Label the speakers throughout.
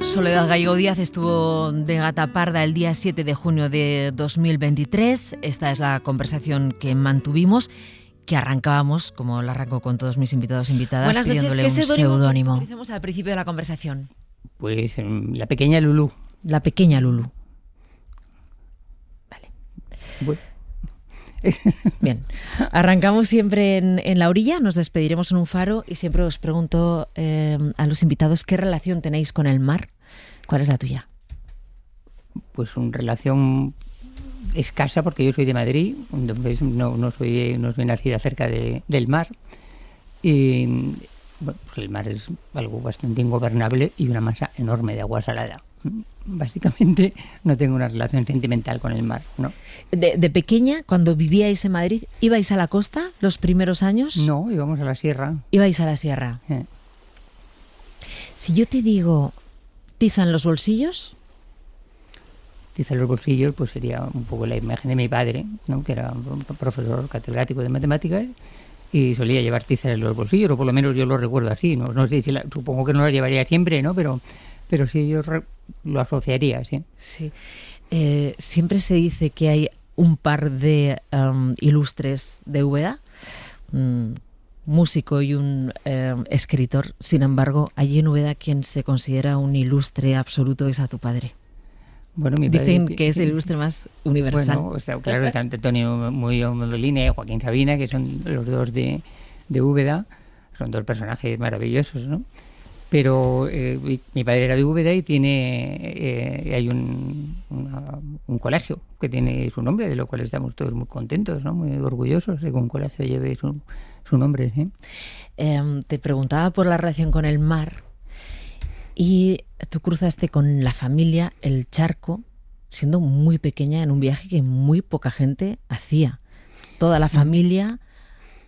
Speaker 1: Soledad Gallego Díaz estuvo de gata parda el día 7 de junio de 2023. Esta es la conversación que mantuvimos, que arrancábamos, como la arranco con todos mis invitados e invitadas,
Speaker 2: Buenas noches,
Speaker 1: pidiéndole
Speaker 2: ¿qué
Speaker 1: un seudónimo.
Speaker 2: Utilicemos al principio de la conversación.
Speaker 3: Pues la pequeña Lulú.
Speaker 1: La pequeña Lulú.
Speaker 2: Vale.
Speaker 3: Bueno.
Speaker 1: Bien, arrancamos siempre en la orilla, nos despediremos en un faro y siempre os pregunto a los invitados qué relación tenéis con el mar. ¿Cuál es la tuya?
Speaker 3: Pues una relación escasa porque yo soy de Madrid, entonces no soy nacida cerca del mar y bueno, pues el mar es algo bastante ingobernable y una masa enorme de agua salada. Básicamente no tengo una relación sentimental con el mar, ¿no?
Speaker 1: De pequeña, cuando vivíais en Madrid, ¿ibais a la costa los primeros años?
Speaker 3: No, íbamos a la sierra.
Speaker 1: Ibais a la sierra. Si yo te digo tiza en los bolsillos...
Speaker 3: Tiza en los bolsillos, pues sería un poco la imagen de mi padre, ¿no? Que era un profesor catedrático de matemáticas y solía llevar tizas en los bolsillos, o por lo menos yo lo recuerdo así. No sé si supongo que no la llevaría siempre, ¿no? Pero sí, yo lo asociaría, sí.
Speaker 1: Sí. Siempre se dice que hay un par de ilustres de Úbeda, un músico y un escritor. Sin embargo, allí en Úbeda quien se considera un ilustre absoluto es a tu padre.
Speaker 3: Bueno, mi
Speaker 1: Dicen
Speaker 3: padre,
Speaker 1: que es el ilustre más universal.
Speaker 3: Bueno, claro, está Antonio Molina y Joaquín Sabina, que son los dos de Úbeda. Son dos personajes maravillosos, ¿no? Pero mi padre era de Úbeda y hay un colegio que tiene su nombre, de lo cual estamos todos muy contentos, ¿no? Muy orgullosos de que un colegio lleve su nombre, ¿sí?
Speaker 1: Te preguntaba por la relación con el mar y tú cruzaste con la familia el charco siendo muy pequeña en un viaje que muy poca gente hacía. Toda la familia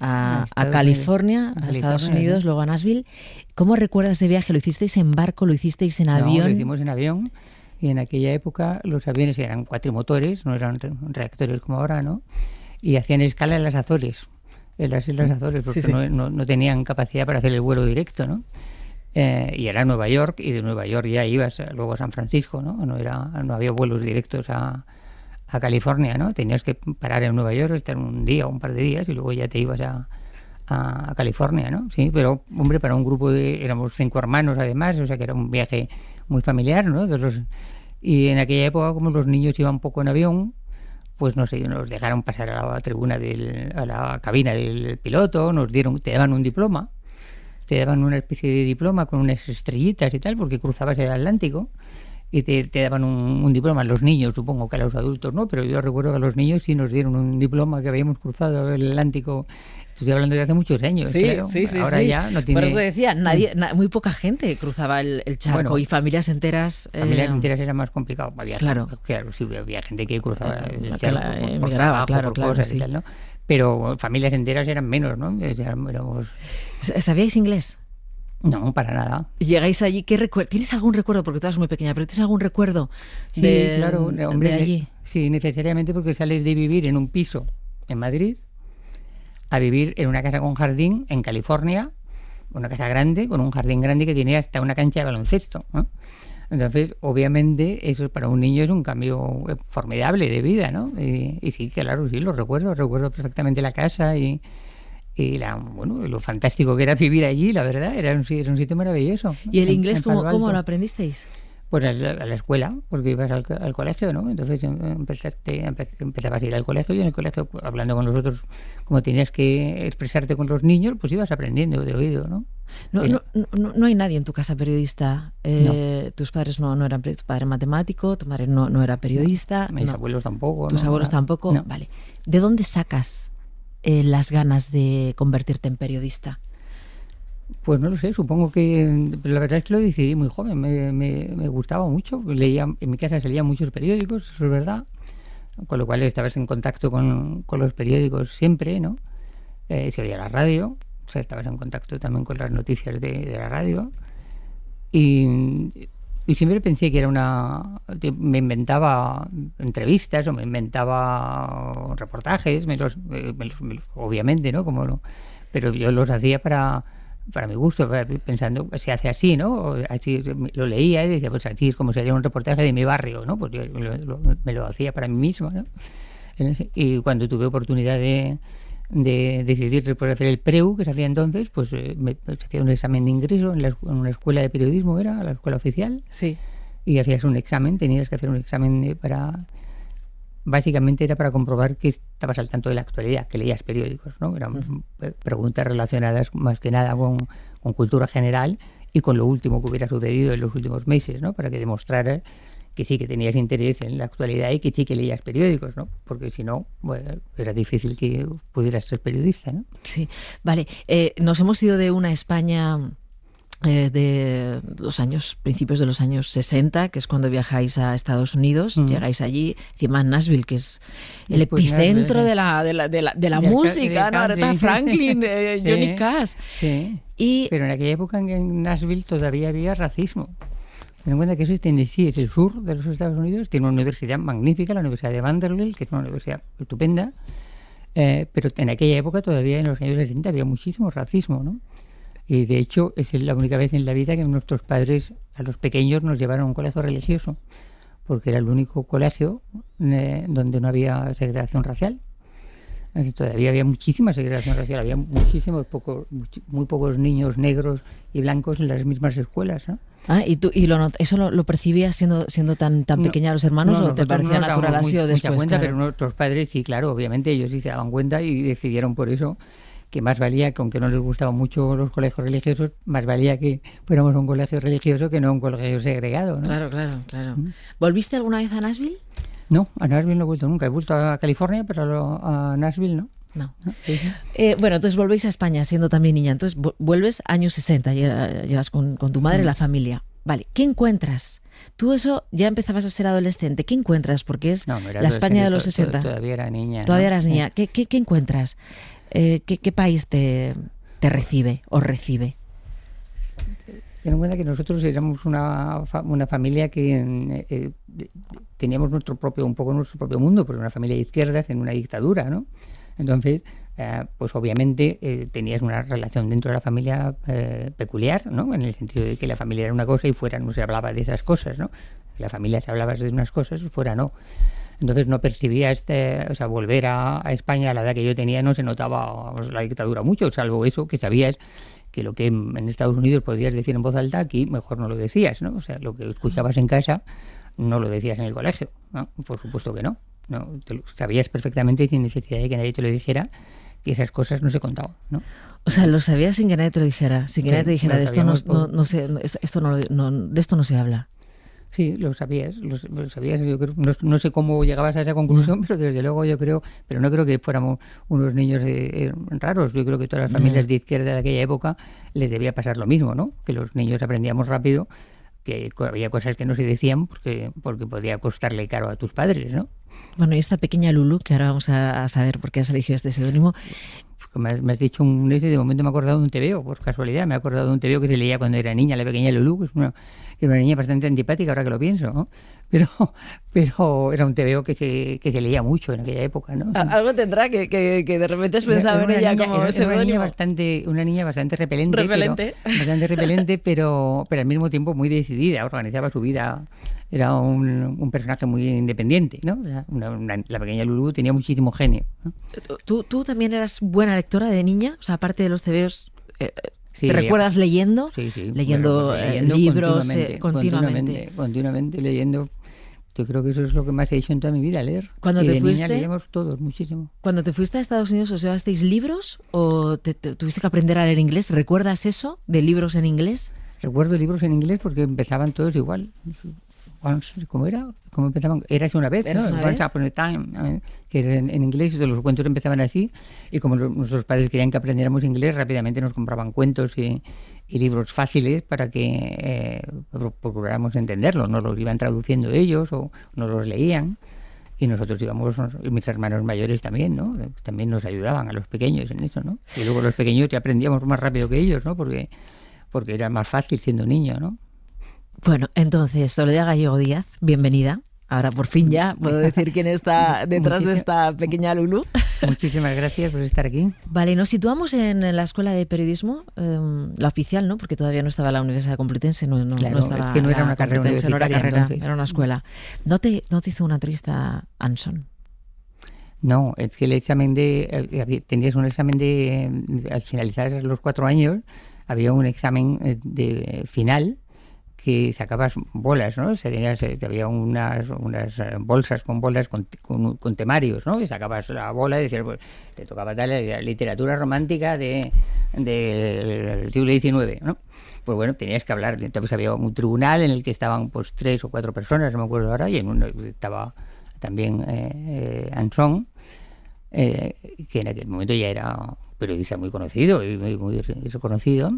Speaker 1: a California, a Estados Unidos, luego a Nashville. ¿Cómo recuerdas ese viaje? ¿Lo hicisteis en barco? ¿Lo hicisteis en avión?
Speaker 3: No, lo hicimos en avión y en aquella época los aviones eran cuatrimotores, no eran reactores como ahora, ¿no? Y hacían escala en las Azores, en las Islas Azores, porque sí. No tenían capacidad para hacer el vuelo directo, ¿no? Y era Nueva York, y de Nueva York ya ibas luego a San Francisco, ¿no? No había vuelos directos a California, ¿no? Tenías que parar en Nueva York, estar un día o un par de días y luego ya te ibas a California, ¿no? Sí, pero, hombre, para un grupo éramos 5 hermanos además, o sea que era un viaje muy familiar, ¿no? Y en aquella época, como los niños iban poco en avión, pues no sé, nos dejaron pasar a la tribuna a la cabina del piloto, te daban un diploma, te daban una especie de diploma con unas estrellitas y tal, porque cruzabas el Atlántico. Y te daban un diploma a los niños, supongo que a los adultos no, pero yo recuerdo que a los niños sí nos dieron un diploma que habíamos cruzado el Atlántico. Estoy hablando de hace muchos años,
Speaker 1: sí,
Speaker 3: claro.
Speaker 1: Sí,
Speaker 3: ahora
Speaker 1: sí.
Speaker 3: Ya no tiene...
Speaker 1: Por eso decía, muy poca gente cruzaba el charco, bueno, y familias enteras...
Speaker 3: Familias enteras era más complicado.
Speaker 1: Claro,
Speaker 3: sí, había gente que cruzaba el charco
Speaker 1: por trabajo, claro,
Speaker 3: cosas
Speaker 1: sí.
Speaker 3: Y tal, ¿no? Pero familias enteras eran menos, ¿no?
Speaker 1: ¿Sabíais inglés?
Speaker 3: No, para nada.
Speaker 1: Llegáis allí, ¿tienes algún recuerdo? Porque tú eras muy pequeña, pero ¿tienes algún recuerdo
Speaker 3: claro, hombre,
Speaker 1: de allí?
Speaker 3: Sí, necesariamente porque sales de vivir en un piso en Madrid a vivir en una casa con jardín en California, una casa grande, con un jardín grande que tiene hasta una cancha de baloncesto, ¿no? Entonces, obviamente, eso para un niño es un cambio formidable de vida, ¿no? Y sí, claro, sí, lo recuerdo perfectamente la casa y lo fantástico que era vivir allí, la verdad, era un sitio maravilloso.
Speaker 1: ¿Y el inglés cómo lo aprendisteis?
Speaker 3: Pues a la escuela, porque ibas al colegio, ¿no? Entonces empezabas a ir al colegio y en el colegio, hablando con los otros, como tenías que expresarte con los niños, pues ibas aprendiendo de oído, ¿no?
Speaker 1: No hay nadie en tu casa periodista.
Speaker 3: No.
Speaker 1: Tus padres no eran, tu padre matemático, tu madre no era periodista.
Speaker 3: Mis abuelos tampoco.
Speaker 1: Tus abuelos tampoco.
Speaker 3: No.
Speaker 1: Vale. ¿De dónde sacas las ganas de convertirte en periodista?
Speaker 3: Pues no lo sé, supongo que la verdad es que lo decidí muy joven, me gustaba mucho, en mi casa se leían muchos periódicos, eso es verdad, con lo cual estabas en contacto con los periódicos siempre, ¿no? Se oía la radio, o sea, estabas en contacto también con las noticias de la radio y siempre pensé que me inventaba entrevistas o me inventaba reportajes, obviamente, ¿no? Pero yo los hacía para para mi gusto, pensando, se hace así, ¿no? O así lo leía y decía, pues así es como sería un reportaje de mi barrio, ¿no? Pues yo me lo hacía para mí mismo, ¿no? Y cuando tuve oportunidad de decidir después de hacer el PREU, que se hacía entonces, pues se hacía un examen de ingreso en una escuela de periodismo, era la escuela oficial,
Speaker 1: sí.
Speaker 3: Y hacías un examen, tenías que hacer un examen básicamente era para comprobar que estabas al tanto de la actualidad, que leías periódicos, ¿no? Eran preguntas relacionadas más que nada con cultura general y con lo último que hubiera sucedido en los últimos meses, ¿no? Para que demostraras que sí que tenías interés en la actualidad y que sí que leías periódicos, ¿no? Porque si no, bueno, era difícil que pudieras ser periodista, ¿no?
Speaker 1: Sí, vale. Nos hemos ido de una España de los principios de los años 60, que es cuando viajáis a Estados Unidos, llegáis allí, encima en Nashville, que es el epicentro de la música, ¿no? Aretha Franklin, Johnny Cash.
Speaker 3: Sí. Pero en aquella época en Nashville todavía había racismo. Ten en cuenta que eso es Tennessee, es el sur de los Estados Unidos, tiene una universidad magnífica, la Universidad de Vanderbilt, que es una universidad estupenda, pero en aquella época todavía, en los años 60, había muchísimo racismo, ¿no? Y de hecho es la única vez en la vida que nuestros padres a los pequeños nos llevaron a un colegio religioso, porque era el único colegio donde no había segregación racial. Todavía había muchísima segregación racial, había muy pocos niños negros y blancos en las mismas escuelas, ¿no?
Speaker 1: ¿Y eso lo percibías siendo tan pequeña los hermanos o te parecía natural así o después?
Speaker 3: Mucha cuenta,
Speaker 1: claro.
Speaker 3: Pero nuestros padres sí, claro, obviamente ellos sí se daban cuenta y decidieron por eso que más valía, que aunque no les gustaban mucho los colegios religiosos, más valía que fuéramos a un colegio religioso que no a un colegio segregado, ¿no?
Speaker 1: Claro. ¿Volviste alguna vez a Nashville?
Speaker 3: No, a Nashville no he vuelto nunca. He vuelto a California, pero a Nashville no.
Speaker 1: No. Bueno, entonces volvéis a España siendo también niña. Entonces vuelves años 60, llegas con tu madre y la familia. Vale, ¿qué encuentras? Tú eso ya empezabas a ser adolescente. ¿Qué encuentras? Porque es la España de los 60.
Speaker 3: Todavía era niña.
Speaker 1: Todavía eras niña. ¿Qué encuentras? ¿Qué país te recibe o recibe?
Speaker 3: Ten en cuenta que nosotros éramos una familia que teníamos nuestro propio mundo, porque una familia de izquierdas en una dictadura, ¿no? Entonces, pues obviamente tenías una relación dentro de la familia peculiar, ¿no? En el sentido de que la familia era una cosa y fuera no se hablaba de esas cosas, ¿no? La familia se hablaba de unas cosas y fuera no. Entonces no percibía volver a España a la edad que yo tenía no se notaba la dictadura mucho, salvo eso que sabías que lo que en Estados Unidos podías decir en voz alta, aquí mejor no lo decías, ¿no? O sea, lo que escuchabas en casa no lo decías en el colegio, ¿no? Por supuesto que no. No, sabías perfectamente sin necesidad de que nadie te lo dijera que esas cosas no se contaban, ¿no?
Speaker 1: O sea, lo sabías sin que nadie te lo dijera, sin que nadie te dijera, de esto no se habla.
Speaker 3: Sí, lo sabías, yo creo, no sé cómo llegabas a esa conclusión, pero desde luego yo creo, pero no creo que fuéramos unos niños raros, yo creo que todas las familias de izquierda de aquella época les debía pasar lo mismo, ¿no? Que los niños aprendíamos rápido, que había cosas que no se decían porque podía costarle caro a tus padres, ¿no?
Speaker 1: Bueno, y esta pequeña Lulu, que ahora vamos a saber por qué has elegido este seudónimo.
Speaker 3: Me has dicho de momento me he acordado de un TVO, por casualidad, me he acordado de un TVO que se leía cuando era niña, la pequeña Lulu, que es una niña bastante antipática ahora que lo pienso, ¿no? Pero era un TVO que se leía mucho en aquella época, ¿no?
Speaker 1: Algo tendrá que de repente has pensado en ella como seudónimo.
Speaker 3: Una niña bastante repelente. Bastante repelente, pero al mismo tiempo muy decidida, organizaba su vida. Era un personaje muy independiente, ¿no? La pequeña Lulu tenía muchísimo genio, ¿no?
Speaker 1: ¿Tú también eras buena lectora de niña? O sea, aparte de los TVOs,
Speaker 3: sí,
Speaker 1: ¿te recuerdas leyendo?
Speaker 3: Sí.
Speaker 1: Leyendo libros
Speaker 3: continuamente leyendo. Yo creo que eso es lo que más he hecho en toda mi vida, leer.
Speaker 1: Cuando
Speaker 3: y
Speaker 1: te
Speaker 3: de
Speaker 1: fuiste,
Speaker 3: niña leíamos todos, muchísimo.
Speaker 1: Cuando te fuiste a Estados Unidos, ¿os llevasteis libros o tuviste que aprender a leer inglés? ¿Recuerdas eso de libros en inglés?
Speaker 3: Recuerdo libros en inglés porque empezaban todos igual. ¿Cómo era? ¿Cómo empezaban? Érase una vez, ¿no? Once upon a time, que en inglés, los cuentos empezaban así, y como nuestros padres querían que aprendiéramos inglés, rápidamente nos compraban cuentos y libros fáciles para que procuráramos entenderlos, nos los iban traduciendo ellos o nos los leían, y nosotros íbamos, y mis hermanos mayores también, ¿no? También nos ayudaban a los pequeños en eso, ¿no? Y luego los pequeños ya aprendíamos más rápido que ellos, ¿no? Porque era más fácil siendo niño, ¿no?
Speaker 1: Bueno, entonces, Soledad Gallego Díaz, bienvenida. Ahora por fin ya puedo decir quién está detrás de esta pequeña Lulu.
Speaker 3: Muchísimas gracias por estar aquí.
Speaker 1: Vale, nos situamos en la Escuela de Periodismo, la oficial, ¿no? Porque todavía no estaba la Universidad Complutense,
Speaker 3: Claro,
Speaker 1: no estaba
Speaker 3: es que no era una carrera
Speaker 1: Complutense, no era
Speaker 3: universitaria,
Speaker 1: carrera,
Speaker 3: entonces.
Speaker 1: era una escuela. ¿No te hizo una entrevista Anson?
Speaker 3: No, es que el examen tenías un examen al finalizar los 4 años, había un examen de final que sacabas bolas, ¿no? Había unas bolsas con temarios, ¿no? Y sacabas la bola y decías, pues, te tocaba tal la literatura romántica del siglo XIX, ¿no? Pues bueno, tenías que hablar. Entonces había un tribunal en el que estaban pues 3 o 4 personas, no me acuerdo ahora, y en uno estaba también Anson, que en aquel momento ya era periodista muy conocido y muy reconocido,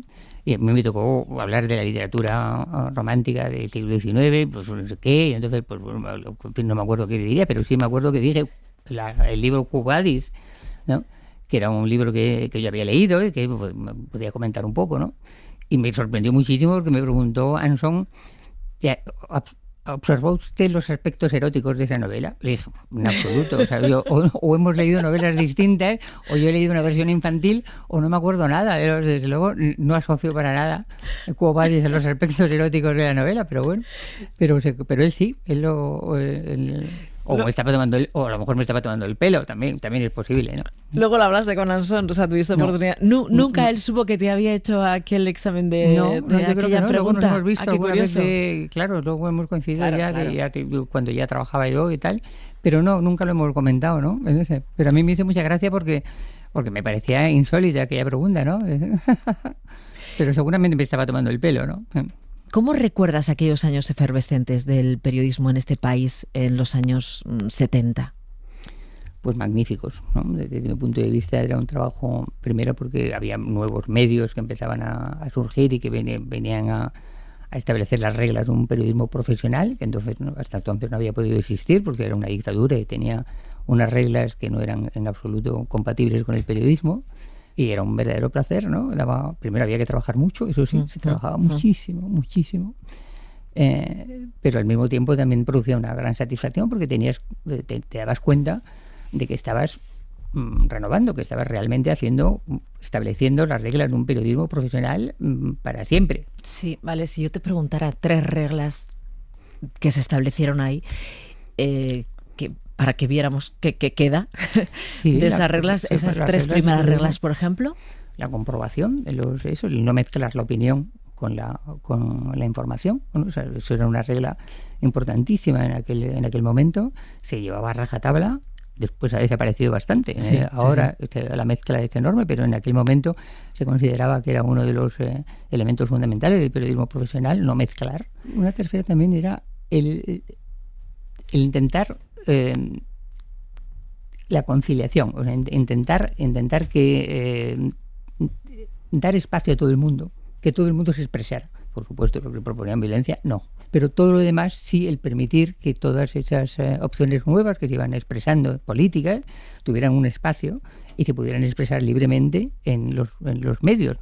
Speaker 3: y a mí me tocó hablar de la literatura romántica del siglo XIX, pues no sé qué, y entonces pues no me acuerdo qué diría, pero sí me acuerdo que dije el libro Quo Vadis, ¿no? Que era un libro que yo había leído y que pues, me podía comentar un poco, ¿no? Y me sorprendió muchísimo porque me preguntó Anson, ¿observó usted los aspectos eróticos de esa novela? Le dije, en absoluto. O sea, o hemos leído novelas distintas, o yo he leído una versión infantil, o no me acuerdo nada. Desde luego, no asocio para nada Quo Vadis a los aspectos eróticos de la novela, pero bueno. Pero él sí, me estaba tomando o a lo mejor me estaba tomando el pelo, también es posible, ¿no?
Speaker 1: Luego lo hablaste con Anson, o sea, tuviste oportunidad. Nunca él supo que te había hecho aquel examen de aquella pregunta.
Speaker 3: Luego nos hemos visto alguna
Speaker 1: curioso.
Speaker 3: vez, claro, luego hemos coincidido
Speaker 1: Claro.
Speaker 3: Cuando ya trabajaba yo y tal, pero no, nunca lo hemos comentado, ¿no? Pero a mí me hizo mucha gracia porque me parecía insólita aquella pregunta, ¿no? Pero seguramente me estaba tomando el pelo, ¿no?
Speaker 1: ¿Cómo recuerdas aquellos años efervescentes del periodismo en este país en los años 70?
Speaker 3: Pues magníficos, ¿no? Desde mi punto de vista era un trabajo, primero porque había nuevos medios que empezaban a surgir y que venían a establecer las reglas de un periodismo profesional, que hasta entonces no había podido existir porque era una dictadura y tenía unas reglas que no eran en absoluto compatibles con el periodismo. Y era un verdadero placer, ¿no? Primero había que trabajar mucho, eso sí, se trabajaba muchísimo. Pero al mismo tiempo también producía una gran satisfacción porque te dabas cuenta de que estabas renovando, que estabas realmente estableciendo las reglas de un periodismo profesional para siempre.
Speaker 1: Sí, vale, si yo te preguntara 3 reglas que se establecieron ahí, para que viéramos qué queda de esas reglas, esas 3 primeras reglas, por ejemplo.
Speaker 3: La comprobación, el no mezclar la opinión con la información. Bueno, o sea, eso era una regla importantísima en aquel momento. Se llevaba a rajatabla, después ha desaparecido bastante. Ahora la mezcla es enorme, pero en aquel momento se consideraba que era uno de los elementos fundamentales del periodismo profesional, no mezclar. Una tercera también era el intentar la conciliación, o sea, intentar que dar espacio a todo el mundo, que todo el mundo se expresara. Por supuesto, lo que proponían violencia, no. Pero todo lo demás, sí, el permitir que todas esas opciones nuevas que se iban expresando, políticas, tuvieran un espacio y se pudieran expresar libremente en los medios,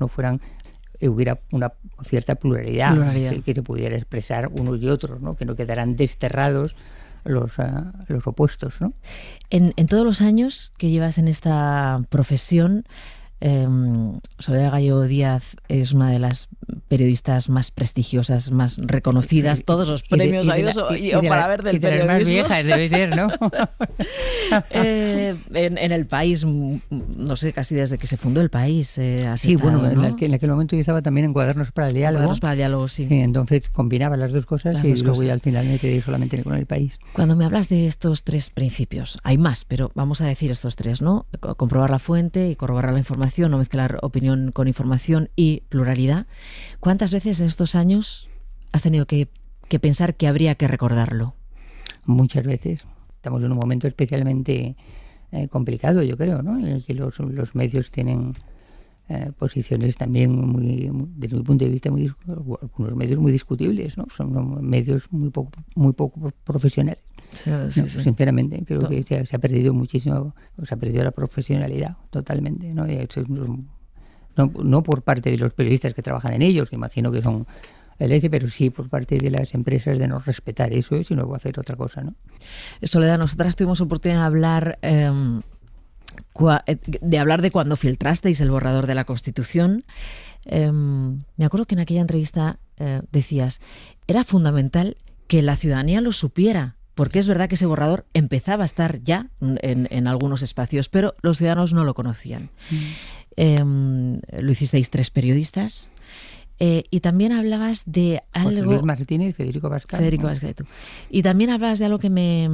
Speaker 3: hubiera una cierta pluralidad. Que se pudiera expresar unos y otros, ¿no? Que no quedaran desterrados los opuestos, ¿no?
Speaker 1: En todos los años que llevas en esta profesión, Soledad Gallego Díaz es una de las periodistas más prestigiosas, más reconocidas, todos los premios habidos para ver del periodismo.
Speaker 3: Las más viejas debe ser, ¿no?
Speaker 1: En el país, no sé, casi desde que se fundó el país.
Speaker 3: Bueno, ¿no? en aquel momento yo estaba también en Cuadernos para el Diálogo.
Speaker 1: Cuadernos para el Diálogo, sí.
Speaker 3: Entonces combinaba las dos cosas luego ya al final me quedé solamente con el país.
Speaker 1: Cuando me hablas de estos 3 principios, hay más, pero vamos a decir estos 3, ¿no? Comprobar la fuente y corroborar la información, no mezclar opinión con información y pluralidad. ¿Cuántas veces en estos años has tenido que pensar que habría que recordarlo?
Speaker 3: Muchas veces. Estamos en un momento especialmente complicado, yo creo, ¿no? En el que los medios tienen posiciones también desde mi punto de vista, algunos medios muy discutibles, ¿no? Son medios muy poco profesionales. Sinceramente, creo que se ha perdido muchísimo, se ha perdido la profesionalidad totalmente, ¿no? No por parte de los periodistas que trabajan en ellos, que imagino que son pero sí por parte de las empresas de no respetar eso, sino hacer otra cosa, ¿no?
Speaker 1: Soledad, nosotras tuvimos oportunidad de hablar de hablar de cuando filtrasteis el borrador de la Constitución. Me acuerdo que en aquella entrevista decías, era fundamental que la ciudadanía lo supiera, porque es verdad que ese borrador empezaba a estar ya en algunos espacios, pero los ciudadanos no lo conocían. Lo hicisteis 3 periodistas. Y también hablabas de algo...
Speaker 3: José Luis Martínez, Federico Pascal.
Speaker 1: Federico Pascal y tú. Y también hablabas de algo que me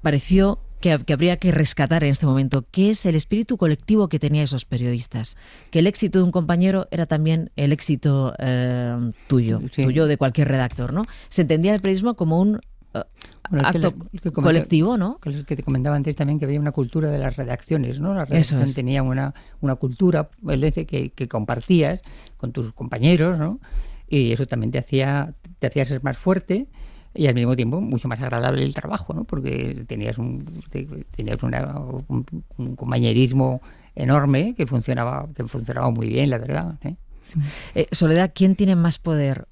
Speaker 1: pareció que habría que rescatar en este momento, que es el espíritu colectivo que tenían esos periodistas. Que el éxito de un compañero era también el éxito tuyo,
Speaker 3: sí.
Speaker 1: tuyo de cualquier redactor, ¿no? Se entendía el periodismo como un acto colectivo, ¿no?
Speaker 3: Que te comentaba antes también, que había una cultura de las redacciones, ¿no? La redacción tenía una cultura que compartías con tus compañeros, ¿no? Y eso también te hacía ser más fuerte y al mismo tiempo mucho más agradable el trabajo, ¿no? Porque tenías un compañerismo enorme que funcionaba muy bien, la verdad, ¿eh?
Speaker 1: Soledad, ¿quién tiene más poder?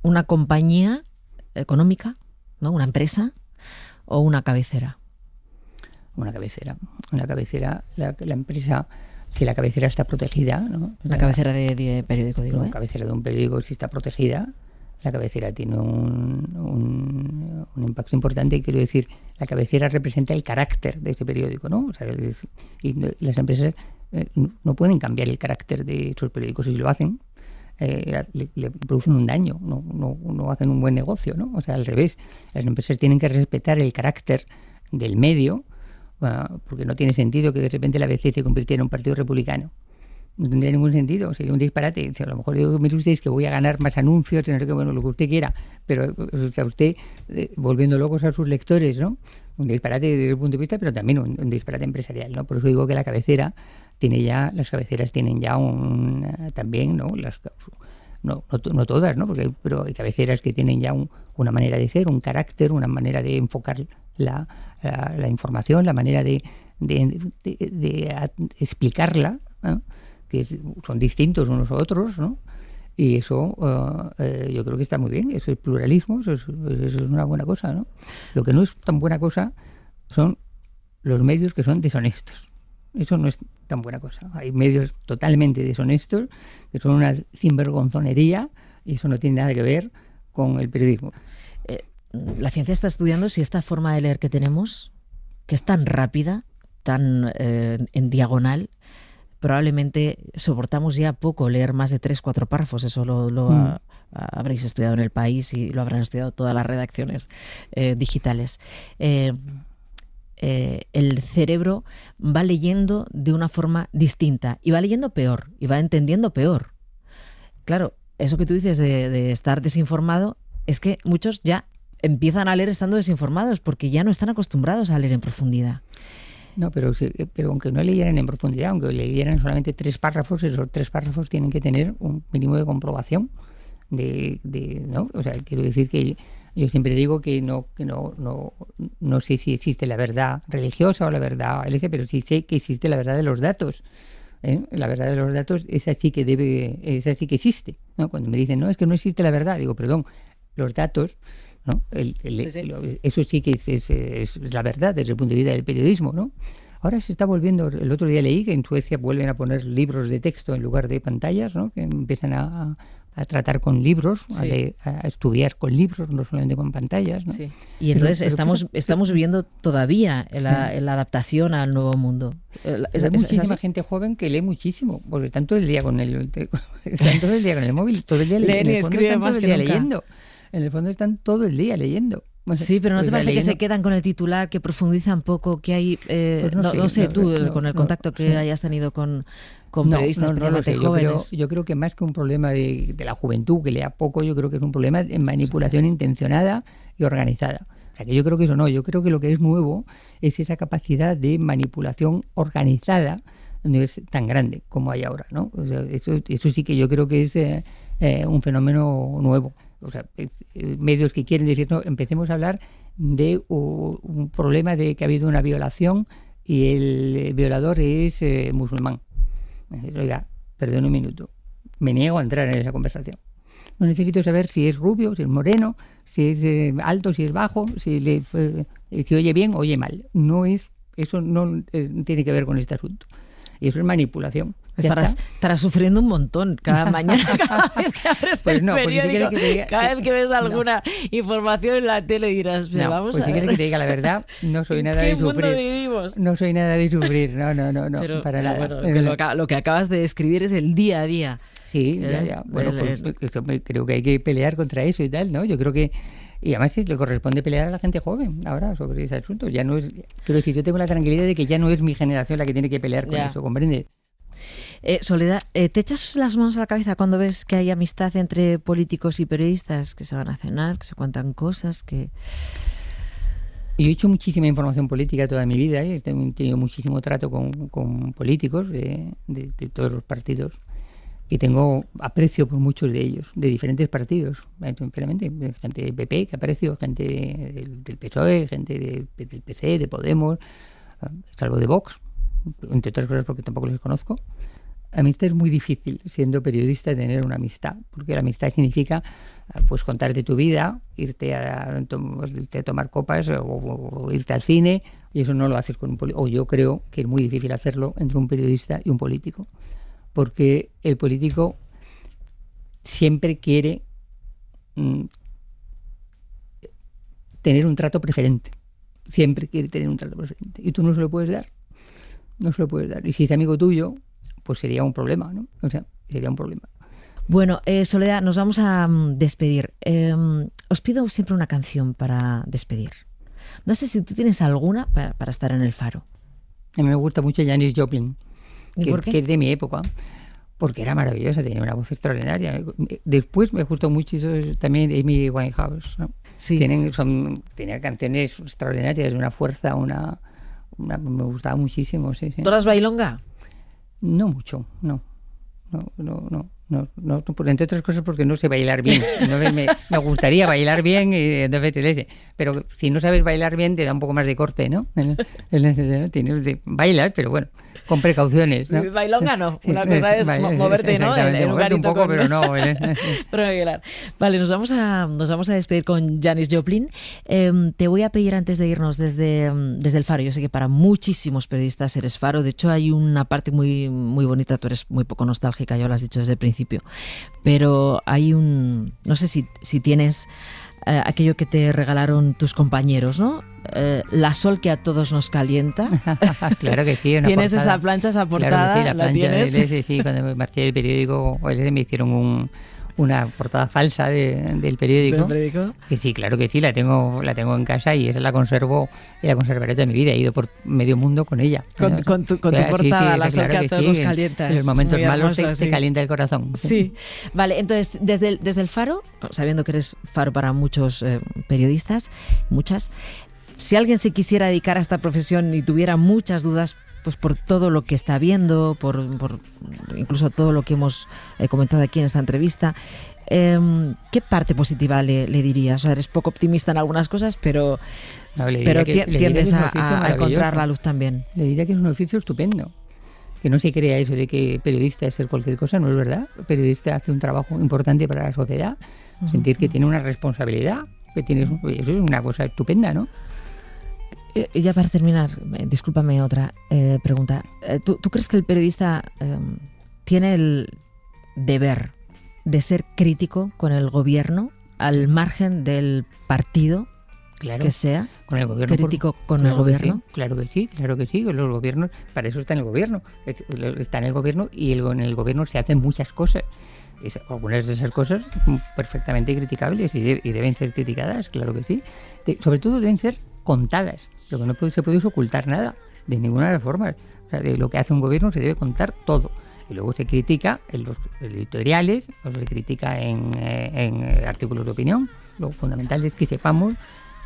Speaker 1: ¿Una compañía económica, ¿no? ¿Una empresa o una cabecera?
Speaker 3: Una cabecera. La empresa, si la cabecera está protegida, ¿no?
Speaker 1: La cabecera de periódico, digo.
Speaker 3: La cabecera de un periódico, si está protegida, la cabecera tiene un impacto importante. Quiero decir, la cabecera representa el carácter de ese periódico, ¿no? O sea, y las empresas no pueden cambiar el carácter de sus periódicos. Si lo hacen, le producen un daño, no hacen un buen negocio, ¿no? O sea, al revés, las empresas tienen que respetar el carácter del medio, porque no tiene sentido que de repente la ABC se convirtiera en un partido republicano. No tendría ningún sentido, sería un disparate. A lo mejor digo, mire ustedes que voy a ganar más anuncios, no sé qué, bueno, lo que usted quiera, pero o sea, usted volviendo locos a sus lectores, ¿no? Un disparate desde el punto de vista, pero también un disparate empresarial, ¿no? Por eso digo que las cabeceras tienen ya también, ¿no? No todas, ¿no? Pero hay cabeceras que tienen ya una manera de ser, un carácter, una manera de enfocar la información, la manera de explicarla, ¿no? Que son distintos unos a otros, ¿no? Y eso yo creo que está muy bien. Eso es pluralismo, eso es una buena cosa, ¿no? Lo que no es tan buena cosa son los medios que son deshonestos. Eso no es tan buena cosa. Hay medios totalmente deshonestos que son una sinvergonzonería y eso no tiene nada que ver con el periodismo.
Speaker 1: La ciencia está estudiando si esta forma de leer que tenemos, que es tan rápida, tan en diagonal, probablemente soportamos ya poco leer más de 3-4 párrafos. Eso lo habréis estudiado en El País y lo habrán estudiado todas las redacciones digitales. El cerebro va leyendo de una forma distinta y va leyendo peor y va entendiendo peor. Claro, eso que tú dices de estar desinformado es que muchos ya empiezan a leer estando desinformados porque ya no están acostumbrados a leer en profundidad.
Speaker 3: No, pero aunque no leyeran en profundidad, aunque leyeran solamente 3 párrafos, esos 3 párrafos tienen que tener un mínimo de comprobación ¿no? O sea, quiero decir que yo siempre digo que no sé si existe la verdad religiosa o la verdad LG, pero sí sé que existe la verdad de los datos. La verdad de los datos, esa sí que existe, ¿no? Cuando me dicen, no, es que no existe la verdad, digo, perdón, los datos, ¿no? Eso sí que es la verdad desde el punto de vista del periodismo, ¿no? Ahora se está volviendo, el otro día leí que en Suecia vuelven a poner libros de texto en lugar de pantallas, ¿no? Que empiezan a tratar con libros, sí. a estudiar con libros, no solamente con pantallas, ¿no?
Speaker 1: Sí. Y entonces estamos viviendo todavía la adaptación al nuevo mundo.
Speaker 3: Hay muchísima gente joven que lee muchísimo, porque están todo el día con el móvil, todo el día leyendo. En el fondo están todo el día leyendo. En el fondo están todo el día leyendo.
Speaker 1: Sí, pero ¿no te parece que se quedan con el titular, que profundizan poco, que hay... pues no sé, tú, con el contacto que hayas tenido con periodistas especialmente jóvenes.
Speaker 3: Yo creo que más que un problema de la juventud, que lea poco, yo creo que es un problema de manipulación intencionada y organizada. O sea, que yo creo que eso no. Yo creo que lo que es nuevo es esa capacidad de manipulación organizada, no es tan grande como hay ahora, ¿no? O sea, eso sí que yo creo que es un fenómeno nuevo. O sea, medios que quieren decir, no, empecemos a hablar de un problema de que ha habido una violación y el violador es musulmán. Oiga, perdón un minuto, me niego a entrar en esa conversación. No necesito saber si es rubio, si es moreno, si es alto, si es bajo, si oye bien o oye mal. Eso no tiene que ver con este asunto. Y eso es manipulación.
Speaker 1: Estarás sufriendo un montón cada mañana, cada vez que abres el periódico, cada vez que ves alguna información en la tele dirás, pero vamos a ver.
Speaker 3: Si quieres que te diga la verdad, no soy nada de sufrir.
Speaker 1: ¿En qué mundo vivimos?
Speaker 3: No soy nada de sufrir, no,
Speaker 1: pero,
Speaker 3: para nada.
Speaker 1: Bueno, lo que acabas de describir es el día a día.
Speaker 3: Sí, ya. Bueno, pues creo que hay que pelear contra eso y tal, ¿no? Yo creo que... Y además le corresponde pelear a la gente joven ahora sobre ese asunto. Ya no es... Quiero decir, yo tengo la tranquilidad de que ya no es mi generación la que tiene que pelear con eso, ¿comprende?
Speaker 1: Soledad, ¿te echas las manos a la cabeza cuando ves que hay amistad entre políticos y periodistas, que se van a cenar, que se cuentan cosas, que...
Speaker 3: Yo he hecho muchísima información política toda mi vida, he tenido muchísimo trato con políticos de todos los partidos y tengo aprecio por muchos de ellos, de diferentes partidos, simplemente gente del PP que aprecio, gente del PSOE, gente del PC, de Podemos, salvo de Vox, entre otras cosas porque tampoco los conozco. Amistad es muy difícil, siendo periodista, tener una amistad, porque la amistad significa pues contarte tu vida, irte a tomar copas o irte al cine, y eso no lo haces con un político. O yo creo que es muy difícil hacerlo entre un periodista y un político, porque el político siempre quiere tener un trato preferente, siempre quiere tener un trato preferente, y tú no se lo puedes dar. No se lo puedes dar. Y si es amigo tuyo, pues sería un problema, ¿no? O sea, sería un problema.
Speaker 1: Bueno, Soledad, nos vamos a despedir. Os pido siempre una canción para despedir. No sé si tú tienes alguna para estar en el Faro.
Speaker 3: A mí me gusta mucho Janis Joplin,
Speaker 1: que
Speaker 3: es de mi época, porque era maravillosa, tenía una voz extraordinaria. Después me gustó mucho también Amy Winehouse, ¿no?
Speaker 1: Sí.
Speaker 3: Tenía canciones extraordinarias, una fuerza, me gustaba muchísimo, sí.
Speaker 1: ¿Tú eras bailonga?
Speaker 3: No mucho, no, entre otras cosas porque no sé bailar bien. Me gustaría bailar bien, pero si no sabes bailar bien te da un poco más de corte, ¿no? Tienes de bailar, pero bueno, con precauciones, ¿no?
Speaker 1: Bailonga no, una cosa es moverte, ¿no? En un
Speaker 3: un poco, pero no.
Speaker 1: Pero bailar. Vale, nos vamos a despedir con Janis Joplin. Te voy a pedir antes de irnos desde el Faro. Yo sé que para muchísimos periodistas eres Faro. De hecho, hay una parte muy, muy bonita. Tú eres muy poco nostálgica, ya lo has dicho desde el principio. Pero hay no sé si tienes aquello que te regalaron tus compañeros, ¿no? La Sol que a todos nos calienta.
Speaker 3: Claro que sí.
Speaker 1: ¿Tienes portada? Esa plancha, esa portada?
Speaker 3: Claro que sí,
Speaker 1: ¿La tienes?
Speaker 3: Sí, cuando me marché del periódico, me hicieron una portada falsa del periódico.
Speaker 1: ¿Del periódico?
Speaker 3: Que sí, claro que sí, la tengo en casa y esa la conservo y la conservaré toda mi vida. He ido por medio mundo con ella.
Speaker 1: Con tu portada, La Sol que a todos nos calienta.
Speaker 3: En los momentos malos te calienta el corazón.
Speaker 1: Sí. Vale, entonces, desde el Faro, sabiendo que eres Faro para muchos periodistas, muchas, si alguien se quisiera dedicar a esta profesión y tuviera muchas dudas, pues por todo lo que está viendo, por incluso todo lo que hemos comentado aquí en esta entrevista, ¿qué parte positiva le dirías? O sea, eres poco optimista en algunas cosas, pero tiendes a encontrar la luz también.
Speaker 3: Le diría que es un oficio estupendo. Que no se crea eso de que periodista es ser cualquier cosa, no es verdad. El periodista hace un trabajo importante para la sociedad, sentir que tiene una responsabilidad, eso es una cosa estupenda, ¿no?
Speaker 1: Y ya para terminar, discúlpame otra pregunta. ¿Tú crees que el periodista tiene el deber de ser crítico con el gobierno al margen del partido que sea?
Speaker 3: Con el gobierno,
Speaker 1: crítico con el gobierno.
Speaker 3: Claro que sí. Los gobiernos, para eso está en el gobierno. Está en el gobierno y en el gobierno se hacen muchas cosas. Algunas de esas cosas perfectamente criticables y deben ser criticadas, claro que sí. Sobre todo deben ser contadas. Lo que no se puede es ocultar nada, de ninguna de las formas. O sea, de lo que hace un gobierno se debe contar todo. Y luego se critica en los editoriales, o se critica en artículos de opinión. Lo fundamental es que sepamos,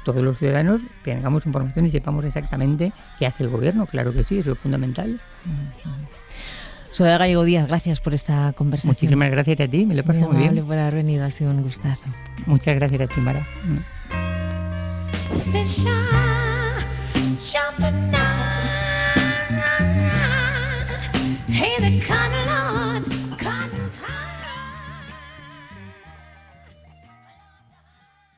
Speaker 3: todos los ciudadanos, tengamos información y sepamos exactamente qué hace el gobierno. Claro que sí, eso es fundamental.
Speaker 1: Soledad Gallego Díaz, gracias por esta conversación.
Speaker 3: Muchísimas gracias a ti, me lo he pasado muy bien.
Speaker 1: Por haber venido, ha sido un gustazo.
Speaker 3: Muchas gracias a ti, Mara.